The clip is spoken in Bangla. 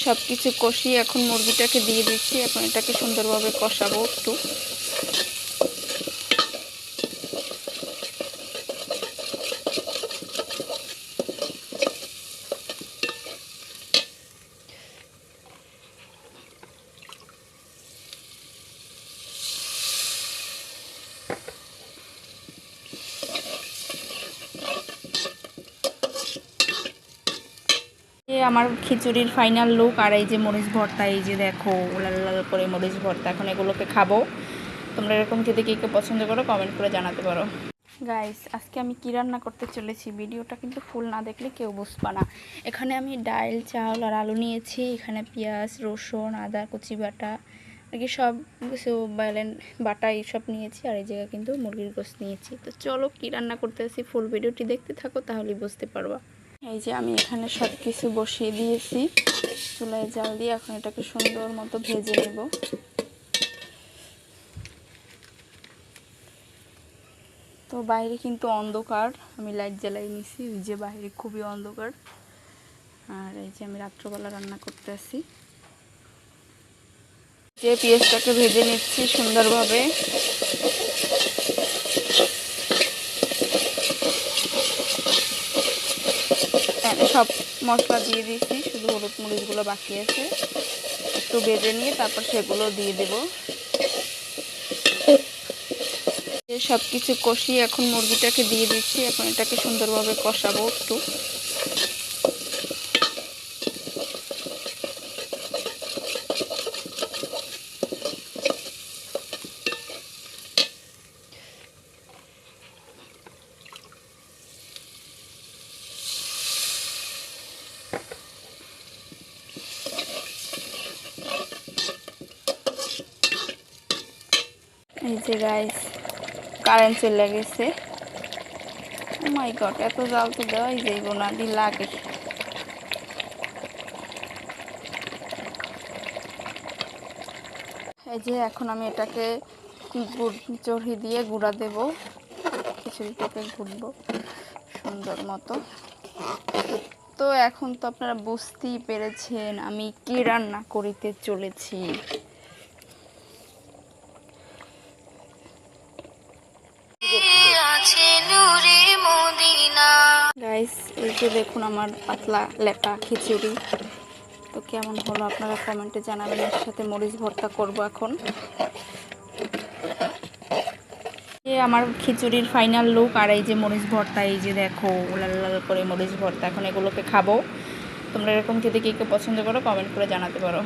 সব কিছু কষিয়ে এখন মুরগিটাকে দিয়ে দিচ্ছি। এখন এটাকে সুন্দরভাবে কষাবো একটু। আমার খিচুড়ির ফাইনাল লুক। আর এই যে মরিচ ভর্তা, এই যে দেখো লাল লাল করে মরিচ ভর্তা। এখন এগুলোকে খাবো। তোমরা এরকম খেতে কে কে পছন্দ করো কমেন্ট করে জানাতে পারো। গাইস, আজকে আমি কী রান্না করতে চলেছি, ভিডিওটা কিন্তু ফুল না দেখলে কেউ বুঝবা না। এখানে আমি ডাল, চাল আর আলু নিয়েছি। এখানে পেঁয়াজ, রসুন, আদা কুচি বাটা আর কি সব কিছু বাটা এইসব নিয়েছি। আর এই জায়গায় কিন্তু মুরগির গোশত নিয়েছি। তো চলো কী রান্না করতেছি, ফুল ভিডিওটি দেখতে থাকো, তাহলেই বুঝতে পারবা। এই যে আমি এখানে সব কিছু বসিয়ে দিয়েছি চুলায় জাল দিয়ে। এখন এটাকে সুন্দর মতো ভেজে নেব। তো বাইরে কিন্তু অন্ধকার, আমি লাইট জ্বালাই নিছি। ওই যে বাইরে খুবই অন্ধকার। আর এই যে আমি রাত্রবেলা রান্না করতে আসি। যে পেঁয়াজটাকে ভেজে নিচ্ছি সুন্দরভাবে। সব মশলা দিয়ে দিয়েছি, শুধু হলুদ মরিচগুলো বাকি আছে। একটু ভেজে নিয়ে তারপর সেগুলো দিয়ে দেব। সব কিছু কষিয়ে এখন মুরগিটাকে দিয়ে দিচ্ছি। এখন এটাকে সুন্দরভাবে কষাবো একটু। এই যে গাইস, কারেন্ট চলে গেছে। ও মাই গড, এত জাল তো দেওয়াই যাইব না, দি লাগে। এই যে এখন আমি এটাকে চড়ি দিয়ে গুঁড়া দেব। খিচুড়িটাকে ঘুরবো সুন্দর মতো। তো এখন তো আপনারা বুঝতেই পেরেছেন আমি কি রান্না করিতে চলেছি। গাইস, এই যে দেখুন আমার পাতলা লেটা খিচুড়ি। তো কেমন হলো আপনারা কমেন্টে জানাবেন। এর সাথে মরিচ ভর্তা করব এখন। আমার খিচুড়ির ফাইনাল লুক। আর এই যে মরিচ ভর্তা, এই যে দেখো লাল লাল করে মরিচ ভর্তা। এখন এগুলোকে খাবো। তোমরা এরকম খেতে কে কে পছন্দ করো কমেন্ট করে জানাতে পারো।